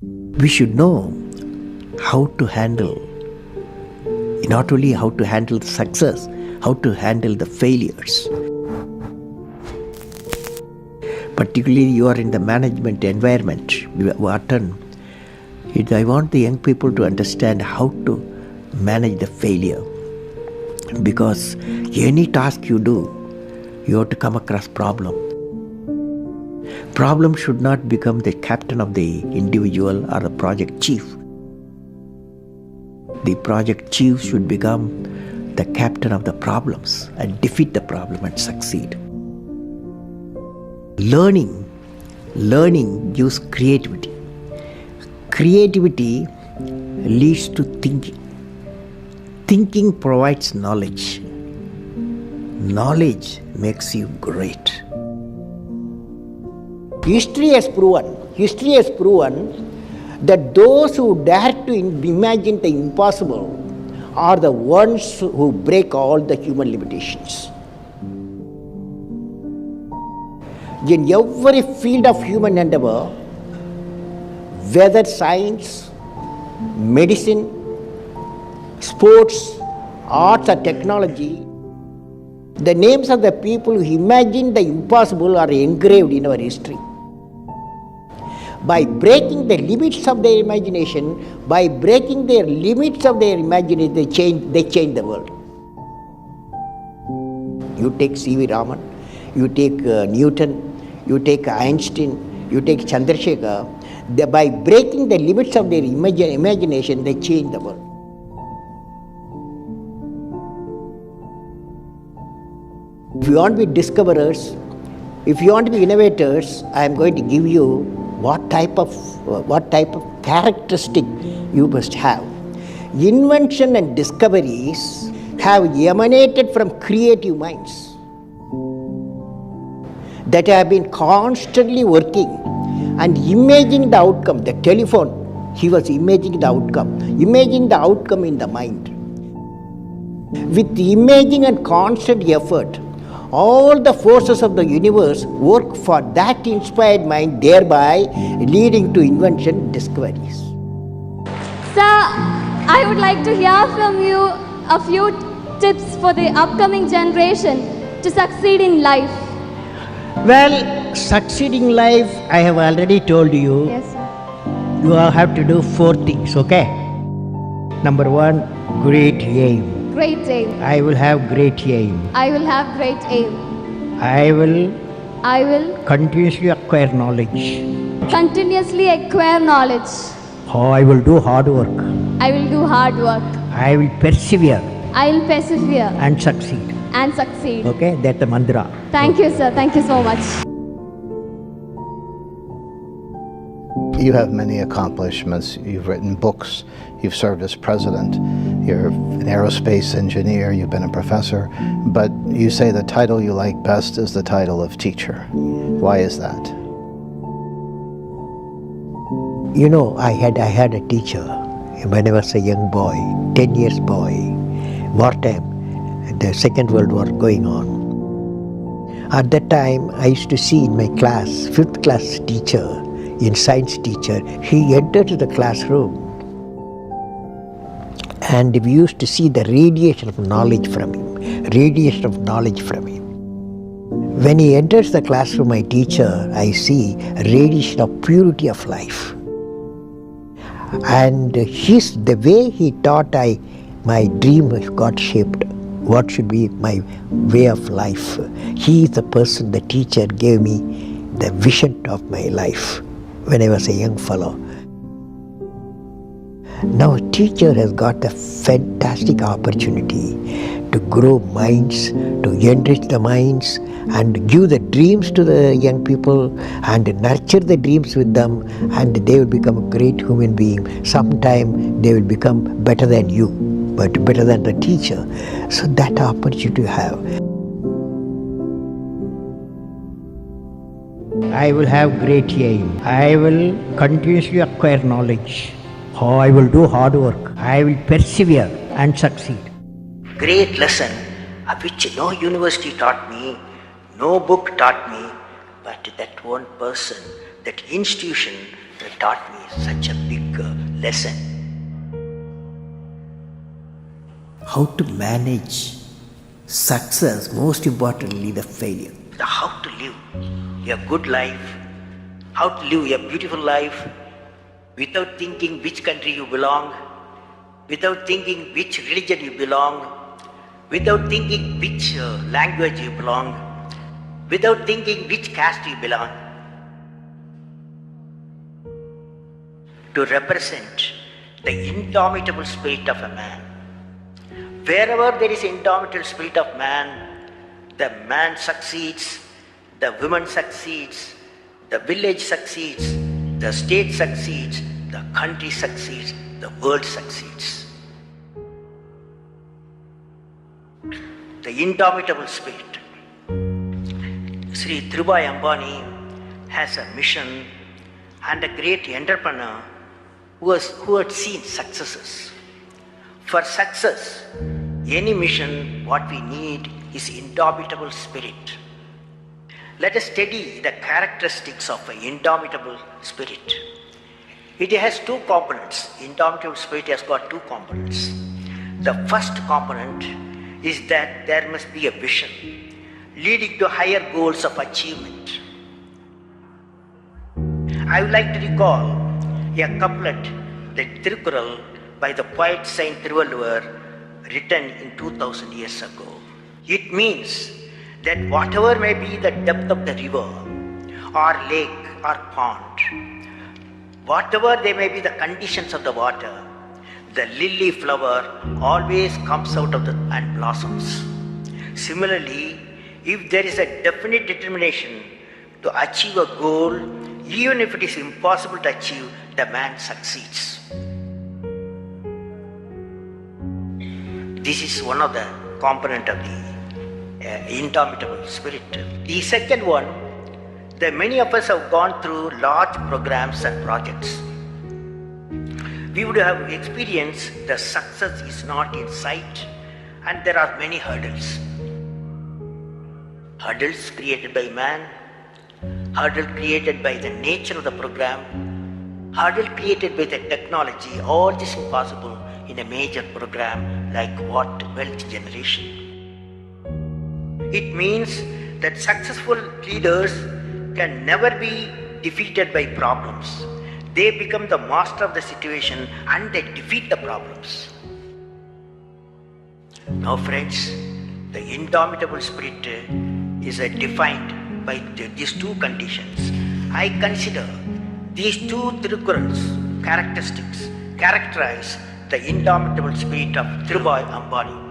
We should know how to handle, not only how to handle the success, how to handle the failures. Particularly you are in the management environment, Wharton. I want the young people to understand how to manage the failure. Because any task you do, you have to come across problem. Problem should not become the captain of the individual or the project chief. The project chief should become the captain of the problems and defeat the problem and succeed. Learning gives creativity. Creativity leads to thinking. Thinking provides knowledge. Knowledge makes you great. History has proven that those who dare to imagine the impossible are the ones who break all the human limitations. In every field of human endeavor, whether science, medicine, sports, arts or technology, the names of the people who imagined the impossible are engraved in our history. By breaking the limits of their imagination, they change the world. You take C.V. Raman, you take Newton, you take Einstein, you take Chandrasekhar. By breaking the limits of their imagination, they change the world. If you want to be discoverers, if you want to be innovators, I am going to give you what type of characteristic you must have. Invention and discoveries have emanated from creative minds that have been constantly working and imagining the outcome. The telephone, he was imagining the outcome in the mind. With imaging and constant effort, all the forces of the universe work for that inspired mind, thereby leading to invention discoveries. Sir, I would like to hear from you a few tips for the upcoming generation to succeed in life. Well, succeeding life, I have already told you. Yes, sir. You have to do 4 things, okay? Number 1, great aim. Great aim. I will have great aim. I will have great aim. I will continuously acquire knowledge. Knowledge. I will do hard work. I will do hard work. I will persevere And succeed. succeed. Okay, that's the mantra. Thank you, sir. Thank you so much. You have many accomplishments. You've written books. You've served as president. You're an aerospace engineer. You've been a professor. But you say the title you like best is the title of teacher. Why is that? You know, I had a teacher when I was a young boy, 10 years boy, wartime, the Second World War going on. At that time, I used to see in my class, 5th class teacher, in science teacher, he entered the classroom and we used to see the radiation of knowledge from him. When he enters the classroom, my teacher, I see a radiation of purity of life. And the way he taught, my dream got shaped. What should be my way of life? He is the person, the teacher gave me the vision of my life when I was a young fellow. Now a teacher has got a fantastic opportunity to grow minds, to enrich the minds and give the dreams to the young people and nurture the dreams with them, and they will become a great human being. Sometime they will become better than you, but better than the teacher. So that opportunity you have. I will have great aim. I will continuously acquire knowledge. I will do hard work. I will persevere and succeed. Great lesson which no university taught me, no book taught me, but that one person, that institution taught me such a big lesson. How to manage success, most importantly the failure. How to live a good life, how to live a beautiful life without thinking which country you belong, without thinking which religion you belong, without thinking which language you belong, without thinking which caste you belong. To represent the indomitable spirit of a man. Wherever there is indomitable spirit of man, the man succeeds, the woman succeeds, the village succeeds, the state succeeds, the country succeeds, the world succeeds. The indomitable spirit. Sri Dhirubhai Ambani has a mission and a great entrepreneur who had seen successes. For success, any mission, what we need is indomitable spirit. Let us study the characteristics of an indomitable spirit. It has two components. Indomitable spirit has got two components. The first component is that there must be a vision leading to higher goals of achievement. I would like to recall a couplet, the Tirukkural, by the poet Saint Thiruvalluvar, written in 2000 years ago. It means that whatever may be the depth of the river or lake or pond, whatever they may be the conditions of the water, the lily flower always comes out of and blossoms. Similarly, if there is a definite determination to achieve a goal, even if it is impossible to achieve, the man succeeds. This is one of the components of the indomitable spirit. The second one, that many of us have gone through large programs and projects. We would have experienced the success is not in sight and there are many hurdles. Hurdles created by man, hurdle created by the nature of the program, hurdle created by the technology, all this is possible in a major program like what wealth generation. It means that successful leaders can never be defeated by problems. They become the master of the situation and they defeat the problems. Now friends, the indomitable spirit is defined by these two conditions. I consider these two Tirukkurals characteristics characterize the indomitable spirit of Dhirubhai Ambani.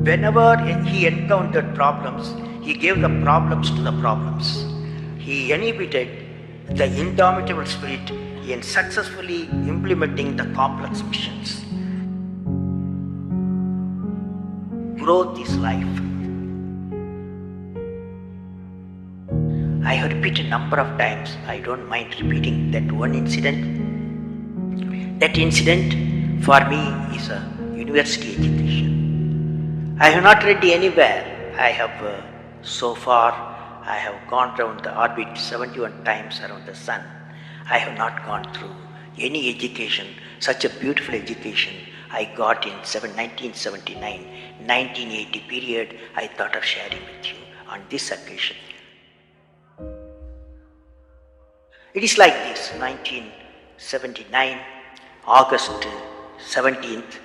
Whenever he encountered problems, he gave the problems to the problems. He inhibited the indomitable spirit in successfully implementing the complex missions. Growth is life. I have repeated a number of times, I don't mind repeating that one incident. That incident for me is a university education. I have not read anywhere. I have so far, I have gone round the orbit 71 times around the sun. I have not gone through any education, such a beautiful education I got in 1979, 1980 period. I thought of sharing with you on this occasion. It is like this, 1979, August 17th,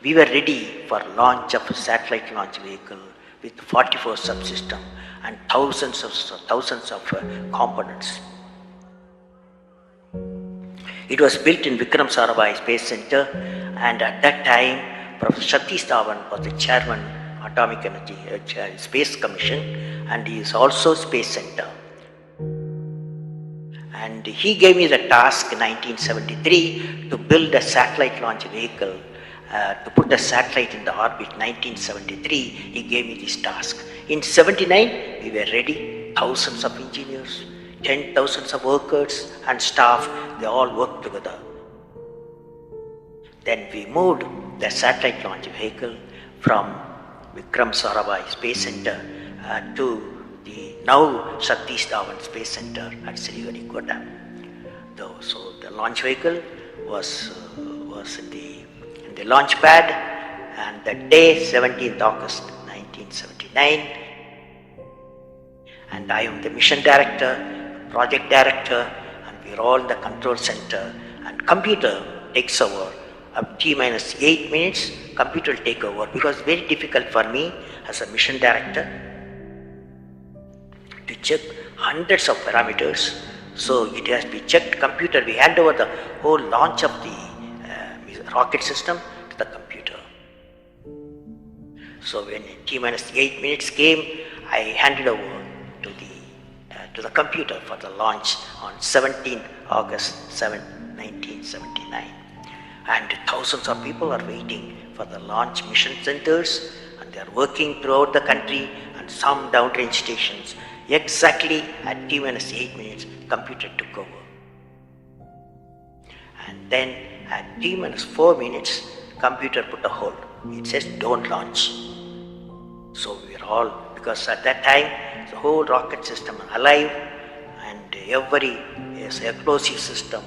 we were ready for launch of a satellite launch vehicle with 44 subsystems and thousands of components. It was built in Vikram Sarabhai Space Center, and at that time, Professor Satish Dhawan was the chairman Atomic Energy Space Commission, and he is also Space Center. And he gave me the task in 1973 to build a satellite launch vehicle, to put a satellite in the orbit. 1973, he gave me this task. In 79, we were ready, thousands of engineers, 10,000 of workers and staff, they all worked together. Then we moved the satellite launch vehicle from Vikram Sarabhai Space Center to the now Satish Dhawan Space Center at Sriharikota. So the launch vehicle was in the launch pad, and that day, 17th August 1979, and I am the mission director, project director, and we are all in the control center, and computer takes over. Up T-minus 8 minutes, computer will take over, because it's very difficult for me as a mission director to check hundreds of parameters. So it has to be checked. Computer, we hand over the whole launch of the rocket system to the computer. So when T-minus 8 minutes came, I handed over to the computer for the launch on 17th August 1979. And thousands of people are waiting for the launch mission centers, and they are working throughout the country and some downrange stations. Exactly at T-minus 8 minutes, computer took over. And then at T-minus 4 minutes, computer put a hold. It says don't launch. So we are all, because at that time, the whole rocket system is alive, and every explosive system,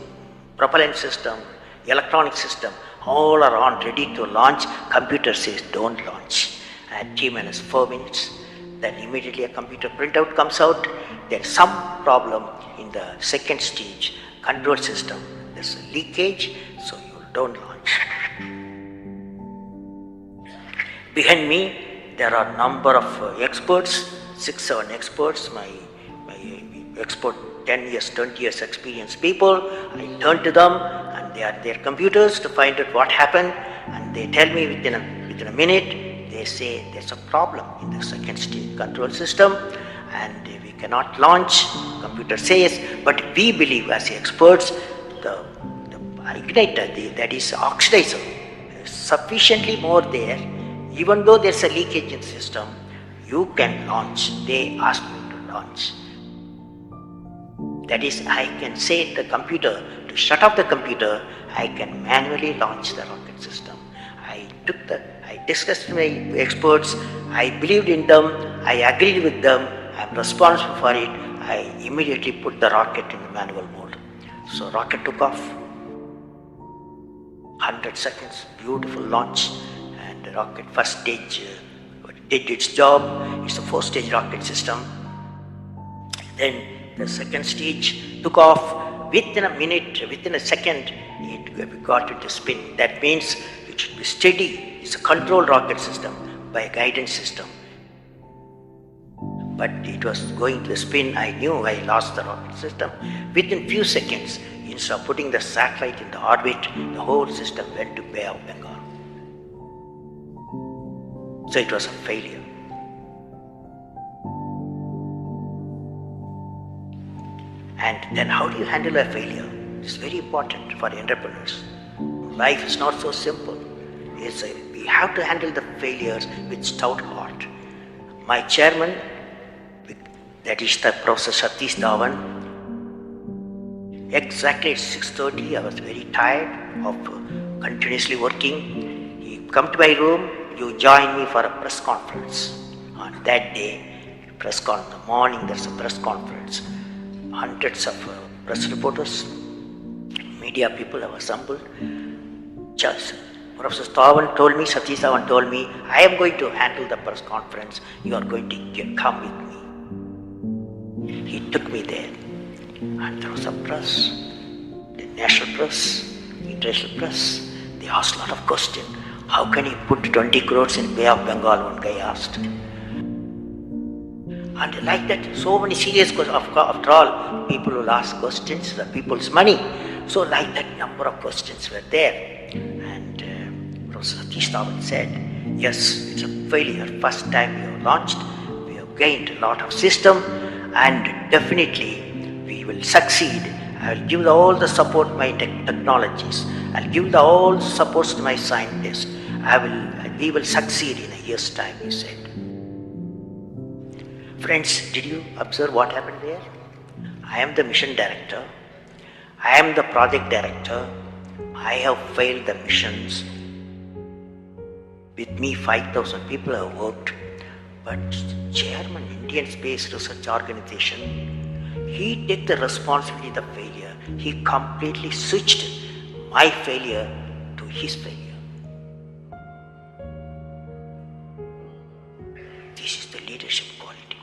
propellant system, electronic system, all are on, ready to launch. Computer says don't launch. At T-minus 4 minutes, then immediately a computer printout comes out. There's some problem in the second stage control system. There's a leakage, so you don't launch. Behind me, there are a number of experts, 6-7 experts, my expert 10 years, 20 years experience people. I turn to them, and they are their computers to find out what happened, and they tell me within a minute. They say there's a problem in the second stage control system and we cannot launch. Computer says, but we believe as experts, the igniter, that is oxidizer, is sufficiently more there. Even though there's a leakage in the system, you can launch. They asked me to launch. That is, I can say to the computer to shut off the computer. I can manually launch the rocket system. I discussed with my experts, I believed in them, I agreed with them, I am responsible for it. I immediately put the rocket in the manual mode. So rocket took off, 100 seconds, beautiful launch, and the rocket first stage did its job. It's a 4-stage rocket system. Then the second stage took off. Within a minute, within a second, it got into spin. That means it should be steady. It's a controlled rocket system by a guidance system. But it was going to spin. I knew I lost the rocket system. Within few seconds, instead of putting the satellite in the orbit, the whole system went to Bay of Bengal. So it was a failure. And then how do you handle a failure? It's very important for entrepreneurs. Life is not so simple. We have to handle the failures with stout heart. My chairman, that is the Professor Satish Dhawan, exactly at 6:30, I was very tired of continuously working. He come to my room, you join me for a press conference. On that day, in the morning, there's a press conference. Hundreds of press reporters, media people have assembled. Professor Satish Dhawan told me, I am going to handle the press conference. You are going to come with me. He took me there. And there was a press, the national press, international press. They asked a lot of questions. How can you put 20 crores in Bay of Bengal? One guy asked. And like that, so many serious questions. After all, people will ask questions, the people's money. So like that, number of questions were there. And Professor Satish Dhawan said, yes, it's a failure. First time we have launched, we have gained a lot of system, and definitely we will succeed. I will give all the support to my technologies. I will give all the supports to my scientists. We will succeed in a year's time, he said. Friends, did you observe what happened there? I am the mission director. I am the project director. I have failed the missions. With me, 5,000 people have worked. but chairman Indian Space Research Organization, he took the responsibility of the failure. He completely switched my failure to his failure. This is the leadership quality.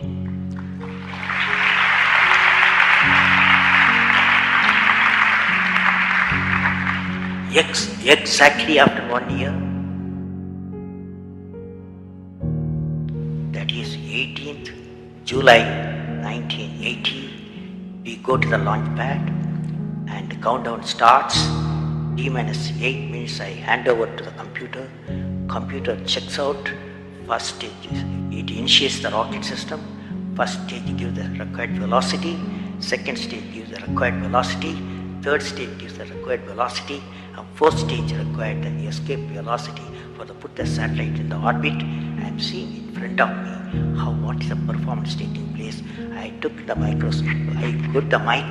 Exactly after 1 year, that is 18th July 1980, we go to the launch pad and the countdown starts. T-8 minutes I hand over to the computer. Computer checks out. First stage, it initiates the rocket system. First stage gives the required velocity. Second stage gives the required velocity. Third stage gives the required velocity. And fourth stage required the escape velocity for the put the satellite in the orbit. I am seeing in front of me what is the performance taking place. I took the microscope, I put the mic,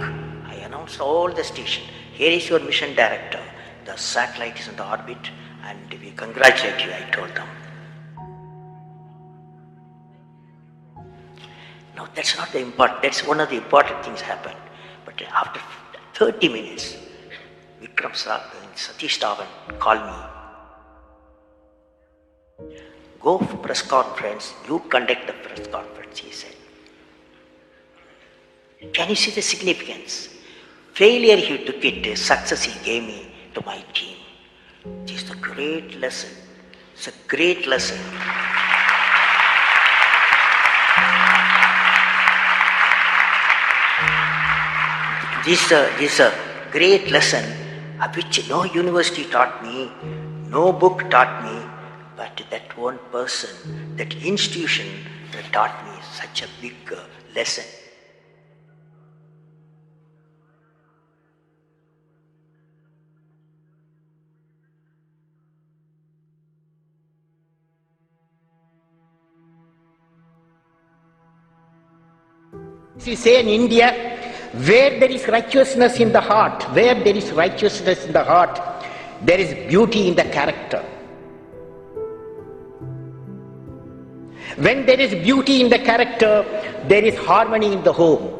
I announced all the station. Here is your mission director. The satellite is in the orbit and we congratulate you, I told them. Now that's not the important, that's one of the important things happened. But after 30 minutes, Vikram Satish Dhawan called me. Go for press conference, you conduct the press conference, he said. Can you see the significance? Failure he took it, success he gave me to my team. This is a great lesson. It's a great lesson. This is a great lesson which no university taught me, no book taught me, but that one person, that institution that taught me such a big lesson. You say in India, where there is righteousness in the heart, where there is righteousness in the heart, there is beauty in the character. When there is beauty in the character, there is harmony in the home.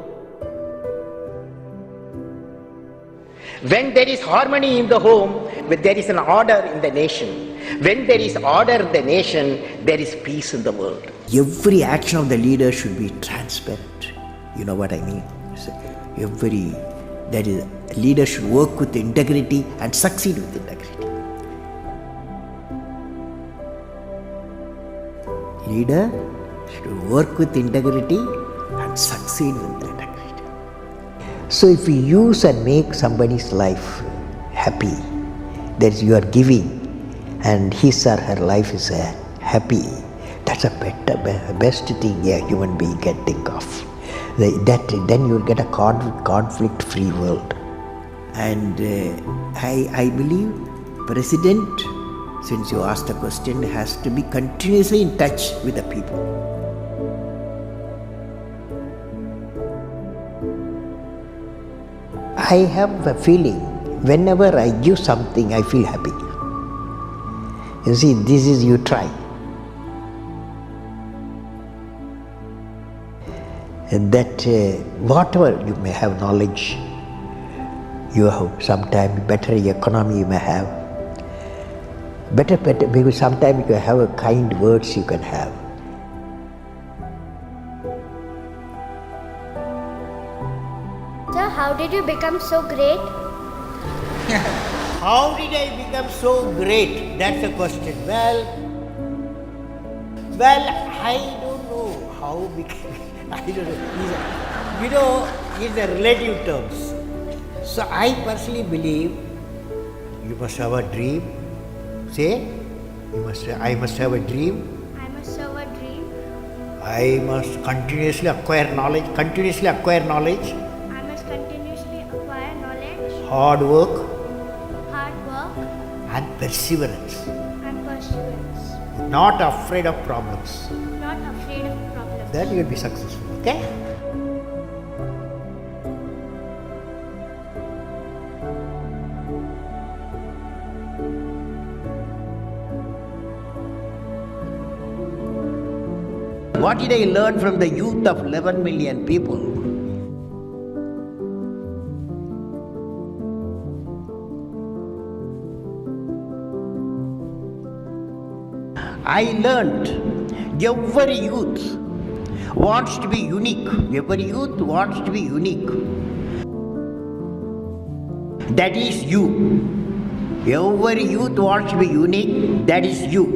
When there is harmony in the home, there is an order in the nation. When there is order in the nation, there is peace in the world. Every action of the leader should be transparent. You know what I mean? Leader should work with integrity and succeed with integrity. Leader should work with integrity and succeed with integrity. So if you use and make somebody's life happy, that is you are giving and his or her life is happy, that's a best thing a human being can think of. Then you will get a conflict-free world. And I believe President, since you asked the question, has to be continuously in touch with the people. I have a feeling, whenever I give something, I feel happy. You see, this is you try. And that whatever you may have knowledge, you have sometimes better economy you may have, better because sometimes you can have a kind words you can have. Sir, how did you become so great? How did I become so great? That's the question. Well, I don't know how became. I don't know. It's a relative terms. So I personally believe you must have a dream. Say, I must have a dream. I must have a dream. I must continuously acquire knowledge. I must continuously acquire knowledge. Hard work. And perseverance. perseverance. Not afraid of problems. Not afraid of problems. Then you will be successful. Okay? what did I learn from the youth of 11 million people? I learned every youth wants to be unique. Every youth wants to be unique. That is you. Every youth wants to be unique. That is you.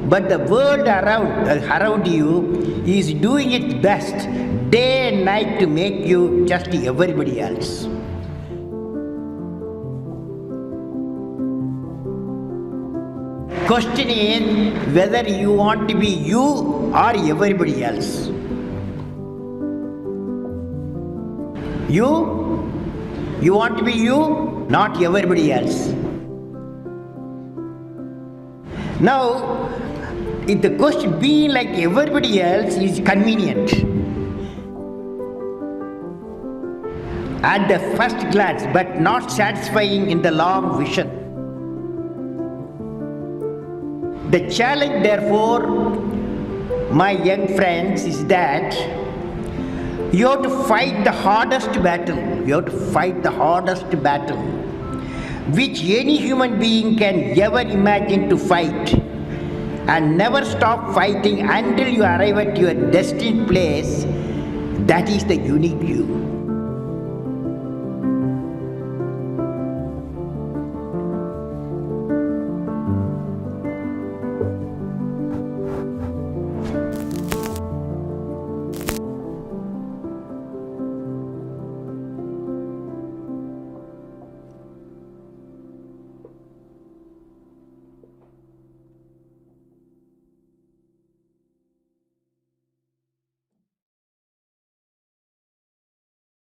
But the world around you is doing its best day and night to make you just everybody else. Question is whether you want to be you or everybody else. You want to be you, not everybody else. Now, if the question being like everybody else is convenient at the first glance, but not satisfying in the long vision. The challenge, therefore, my young friends, is that you have to fight the hardest battle. You have to fight the hardest battle which any human being can ever imagine to fight, and never stop fighting until you arrive at your destined place. That is the unique you.